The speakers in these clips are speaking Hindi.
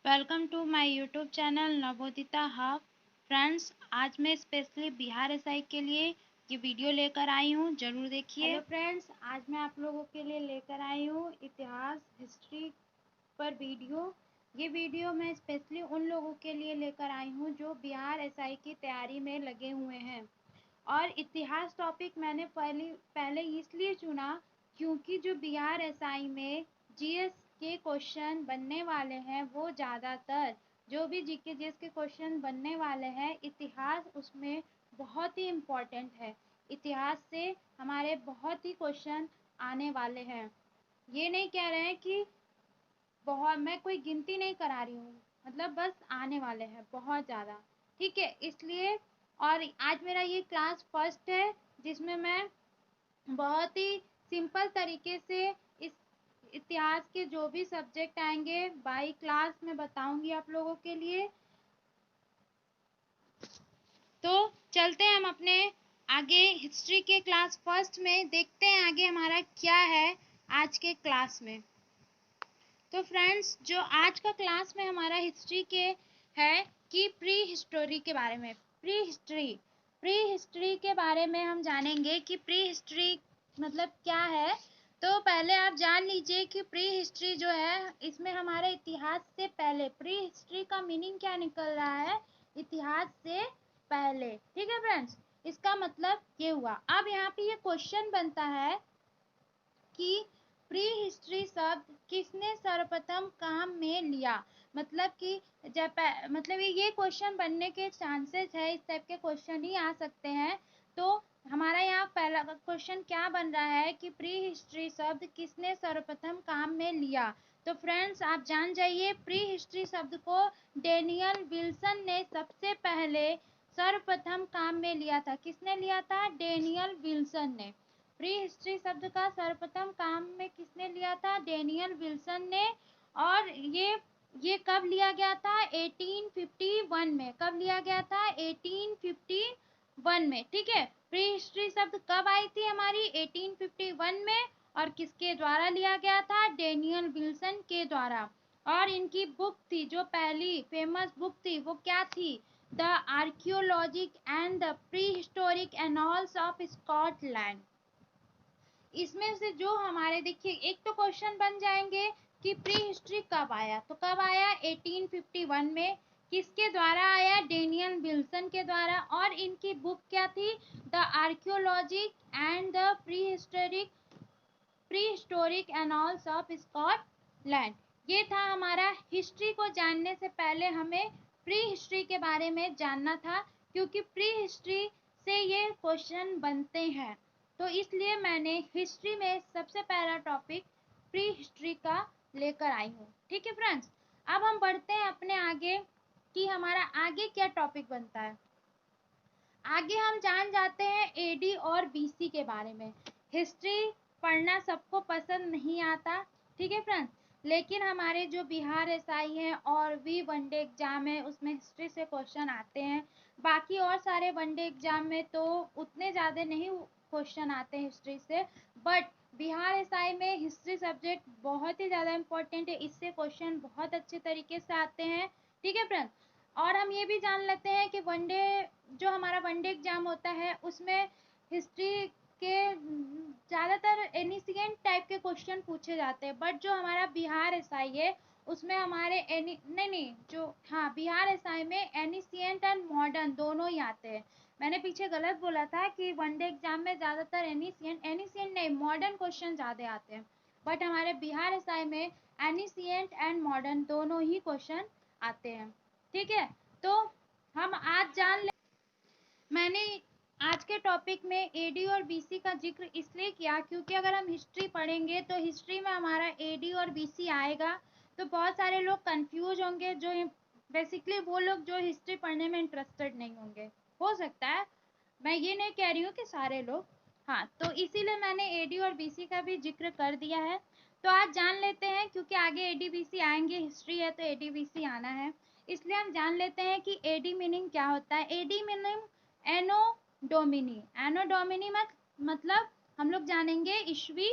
Welcome to my YouTube channel Navodita hub. Friends, आज मैं स्पेशली बिहार एसआई के लिए ये वीडियो लेकर आई हूँ, ज़रूर देखिए। हेलो फ्रेंड्स, आज मैं आप लोगों के लिए लेकर आई हूँ इतिहास हिस्ट्री पर वीडियो। ये वीडियो मैं स्पेशली उन लोगों के लिए लेकर आई हूँ जो बिहार एसआई की तैयारी में लगे हुए हैं। और इतिहास टॉपिक मैंने पहले इसलिए चुना क्योंकि जो बिहार एसआई में जीएस के क्वेश्चन बनने वाले हैं वो ज़्यादातर जो भी जीके जीएस के क्वेश्चन बनने वाले हैं, इतिहास उसमें बहुत ही इम्पोर्टेंट है। इतिहास से हमारे बहुत ही क्वेश्चन आने वाले हैं। ये नहीं कह रहे हैं कि बहुत, मैं कोई गिनती नहीं करा रही हूँ, मतलब बस आने वाले हैं बहुत ज़्यादा, ठीक है। इसलिए और आज मेरा ये क्लास फर्स्ट है जिसमें मैं बहुत ही सिंपल तरीके से इस इतिहास के जो भी सब्जेक्ट आएंगे बाई क्लास में बताऊंगी आप लोगों के लिए। तो चलते हैं हम अपने आगे हिस्ट्री के क्लास फर्स्ट में, देखते हैं आगे हमारा क्या है आज के क्लास में। तो फ्रेंड्स, जो आज का क्लास में हमारा हिस्ट्री के है कि प्री हिस्टोरी के बारे में, प्री हिस्ट्री के बारे में हम जानेंगे कि प्री हिस्ट्री मतलब क्या है। तो पहले आप जान लीजिए कि प्री हिस्ट्री जो है इसमें हमारे इतिहास से पहले, प्री हिस्ट्री का मीनिंग क्या निकल रहा है, इतिहास से पहले, ठीक है फ्रेंड्स। इसका मतलब ये हुआ। अब यहाँ पे ये क्वेश्चन बनता है कि प्री हिस्ट्री शब्द किसने सर्वप्रथम काम में लिया। मतलब कि जब मतलब ये क्वेश्चन बनने के चांसेस है, इस टाइप के क्वेश्चन ही आ सकते हैं। तो हमारा यहाँ पहला क्वेश्चन क्या बन रहा है कि प्री हिस्ट्री शब्द किसने सर्वप्रथम काम में लिया। तो फ्रेंड्स, आप जान जाइए, प्री हिस्ट्री शब्द को डेनियल विल्सन ने सबसे पहले सर्वप्रथम काम में लिया था। किसने लिया था? डेनियल विल्सन ने। प्री हिस्ट्री शब्द का सर्वप्रथम काम में किसने लिया था? डेनियल विल्सन ने। और ये कब लिया गया था? 1851 में। कब लिया गया था? 1851 में, ठीक है। प्री हिस्ट्री शब्द कब आई थी हमारी? 1851 में। और किसके द्वारा लिया गया था? डेनियल विल्सन के द्वारा। और इनकी बुक थी, जो पहली फेमस बुक थी, वो क्या थी? The archaeologic and the prehistoric annals of Scotland. इसमें से जो हमारे, देखिए, एक तो क्वेश्चन बन जाएंगे कि प्री हिस्ट्री कब आया। तो कब आया? 1851 में। किसके द्वारा आया? डेनियल विल्सन के द्वारा। और इनकी बुक क्या थी? The archaeologic and the prehistoric annals of Scotland. ये था हमारा। हिस्ट्री को जानने से पहले हमें प्री हिस्ट्री के बारे में जानना था, क्योंकि प्री हिस्ट्री से ये क्वेश्चन बनते हैं। तो इसलिए मैंने हिस्ट्री में सबसे पहला टॉपिक प्री हिस्ट्री का लेकर आई हूँ, ठीक है फ्रेंड्स। अब हम बढ़ते हैं अपने आगे कि हमारा आगे क्या टॉपिक बनता है। आगे हम जान जाते हैं एडी और बीसी के बारे में। हिस्ट्री पढ़ना सबको पसंद नहीं आता, ठीक है फ्रेंड्स, लेकिन हमारे जो बिहार एसआई हैं और भी वनडे एग्जाम है उसमें हिस्ट्री से क्वेश्चन आते हैं। बाकी और सारे वनडे एग्जाम में तो उतने ज़्यादा नहीं क्वेश्चन आते हैं हिस्ट्री से, बट बिहार एसआई में हिस्ट्री सब्जेक्ट बहुत ही ज़्यादा इम्पोर्टेंट है। इससे क्वेश्चन बहुत अच्छे तरीके से आते हैं, ठीक है फ्रेंड्स। और हम ये भी जान लेते हैं कि वनडे, जो हमारा वनडे एग्जाम होता है उसमें हिस्ट्री के ज़्यादातर एनिशिएंट टाइप के क्वेश्चन पूछे जाते हैं, बट जो हमारा बिहार एसआई है उसमें हमारे बिहार एसआई में एनिशिएंट एंड मॉडर्न दोनों ही आते हैं। मैंने पीछे गलत बोला था कि वनडे एग्जाम में ज़्यादातर एनिशिएंट नहीं, मॉडर्न क्वेश्चन ज़्यादा आते हैं, बट हमारे बिहार एसआई में एनिशिएंट एंड मॉडर्न दोनों ही क्वेश्चन आते हैं, ठीक है। तो हम आज जान ले, मैंने आज के टॉपिक में एडी और बीसी का जिक्र इसलिए किया क्योंकि अगर हम हिस्ट्री पढ़ेंगे तो हिस्ट्री में हमारा एडी और बीसी आएगा, तो बहुत सारे लोग कंफ्यूज होंगे, जो बेसिकली वो लोग जो हिस्ट्री पढ़ने में इंटरेस्टेड नहीं होंगे। हो सकता है, मैं ये नहीं कह रही हूँ कि सारे लोग, हाँ, तो इसीलिए मैंने एडी और बीसी का भी जिक्र कर दिया है। तो आज जान लेते हैं, क्योंकि आगे एडी बीसी आएंगे, हिस्ट्री है तो एडी बीसी आना है, इसलिए हम जान लेते हैं कि एडी मीनिंग क्या होता है। एडी मीनिंग एनो डोमिनी। एनो डोमिनी मतलब हम लोग जानेंगे ईस्वी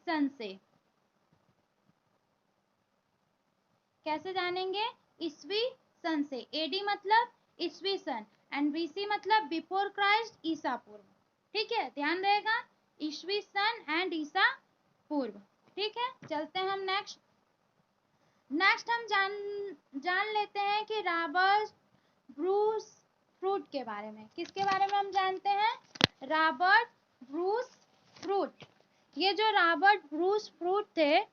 सन से। कैसे जानेंगे? ईस्वी सन से। एडी मतलब ईस्वी सन एंड बीसी मतलब बिफोर क्राइस्ट, ईसा पूर्व। ठीक है, ध्यान रहेगा, ईस्वी सन एंड ईसा पूर्व। ठीक है, चलते हैं हम नेक्स्ट। नेक्स्ट हम जान लेते हैं कि रॉबर्ट ब्रूस फ्रूट के बारे में। किसके बारे में हम जानते हैं? Robert Bruce fruit. ये जो रॉबर्ट ब्रूस फ्रूट थे,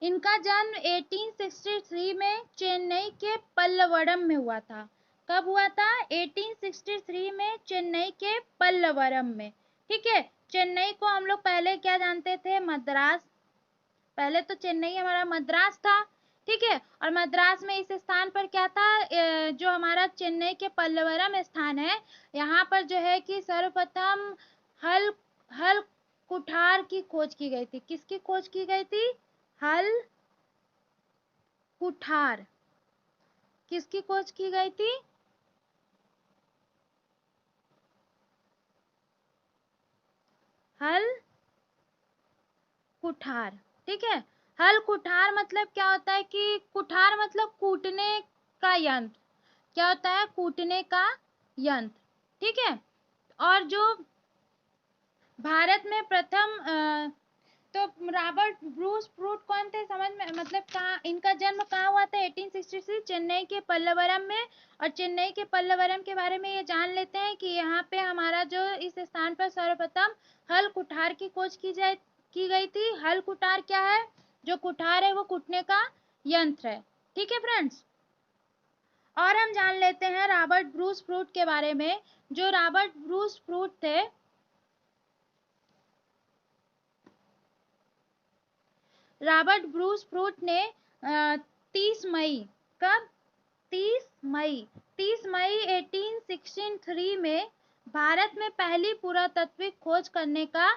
इनका जन्म 1863 में चेन्नई के पल्लवरम में हुआ था। कब हुआ था? 1863 में चेन्नई के पल्लवरम में। ठीक है, चेन्नई को हम लोग पहले क्या जानते थे? मद्रास। पहले तो चेन्नई हमारा मद्रास था। ठीक है, और मद्रास में इस स्थान पर क्या था? जो हमारा चेन्नई के पल्लवरम स्थान है, यहाँ पर जो है कि सर्वप्रथम हल हल कुठार की खोज की गई थी। किसकी खोज की गई थी? हल कुठार। किसकी खोज की गई थी? हल कुठार। ठीक है, हल कुठार मतलब क्या होता है कि कुठार मतलब कूटने का यंत्र। क्या होता है? कूटने का यंत्र। ठीक है, और जो भारत में प्रथम तो रॉबर्ट ब्रूस फ्रूट कौन थे? समझ में, मतलब कहाँ इनका जन्म कहाँ हुआ था? 1863 चेन्नई के पल्लवरम में। और चेन्नई के पल्लवरम के बारे में ये जान लेते हैं कि यहाँ पे हमारा जो इस स्थान पर सर्वप्रथम हल कुठार की खोज की गई थी। हल कुठार क्या है? जो कुठार है वो कूटने का यंत्र है। ठीक है फ्रेंड्स, और हम जान लेते हैं रॉबर्ट ब्रूस फ्रूट के बारे में। जो रॉबर्ट ब्रूस फ्रूट थे, रॉबर्ट ब्रूस फ्रूट ने 30 मई, कब? 30 मई 1863 में भारत में पहली पुरातात्विक खोज करने का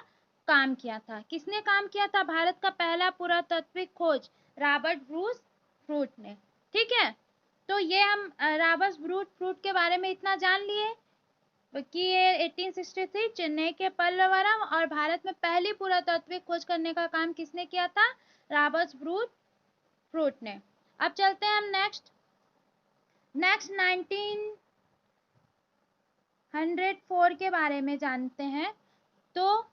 काम किया था। किसने काम किया था? भारत का पहला पुरातात्विक खोज रॉबर्ट ब्रूस फ्रूट ने। ठीक है, तो ये हम रॉबर्ट ब्रूस फ्रूट के बारे में इतना जान लिए कि ये 1863 चेन्नई के पल्लवरम और भारत में पहली पुरातात्विक खोज करने का काम किसने किया था? रॉबर्ट ब्रूस फ्रूट ने। अब चलते हैं हम नेक्स्ट 1904 के बारे में जानते हैं। तो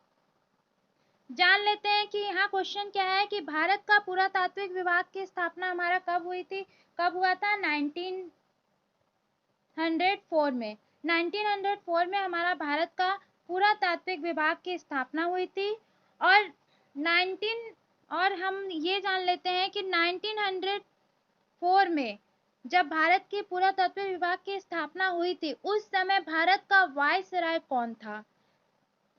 जान लेते हैं कि यहाँ क्वेश्चन क्या है कि भारत का पुरातात्विक विभाग की स्थापना हमारा कब हुई थी? कब हुआ था? 1904 में। 1904 में हमारा भारत का पुरातात्विक विभाग की स्थापना हुई थी। और 19 और हम ये जान लेते हैं कि 1904 में जब भारत के पुरातत्व विभाग की स्थापना हुई थी, उस समय भारत का वायसराय कौन था?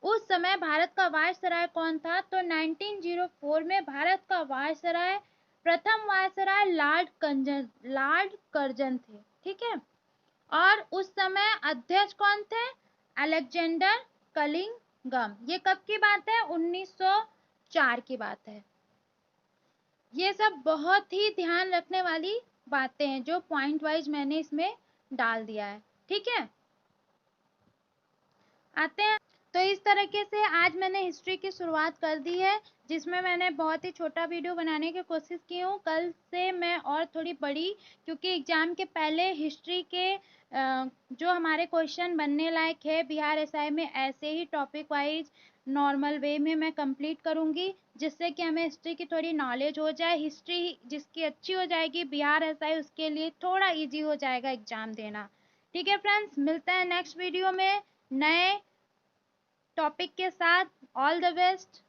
उस समय भारत का वायसराय कौन था? तो 1904 में भारत का वायसराय, प्रथम वायसराय लॉर्ड कर्जन थे। ठीक है, और उस समय अध्यक्ष कौन थे? अलेक्जेंडर कलिंगम। ये कब की बात है? 1904 की बात है। ये सब बहुत ही ध्यान रखने वाली बातें हैं जो पॉइंट वाइज मैंने इसमें डाल दिया है। ठीक है, आते हैं। तो इस तरीके से आज मैंने हिस्ट्री की शुरुआत कर दी है, जिसमें मैंने बहुत ही छोटा वीडियो बनाने की कोशिश की हूँ। कल से मैं और थोड़ी बड़ी, क्योंकि एग्जाम के पहले हिस्ट्री के जो हमारे क्वेश्चन बनने लायक है बिहार एसआई में, ऐसे ही टॉपिक वाइज नॉर्मल वे में मैं कंप्लीट करूँगी, जिससे कि हमें हिस्ट्री की थोड़ी नॉलेज हो जाए। हिस्ट्री जिसकी अच्छी हो जाएगी बिहार एसआई, उसके लिए थोड़ा ईजी हो जाएगा एग्जाम देना। ठीक है फ्रेंड्स, मिलते हैं नेक्स्ट वीडियो में नए टॉपिक के साथ। All the best.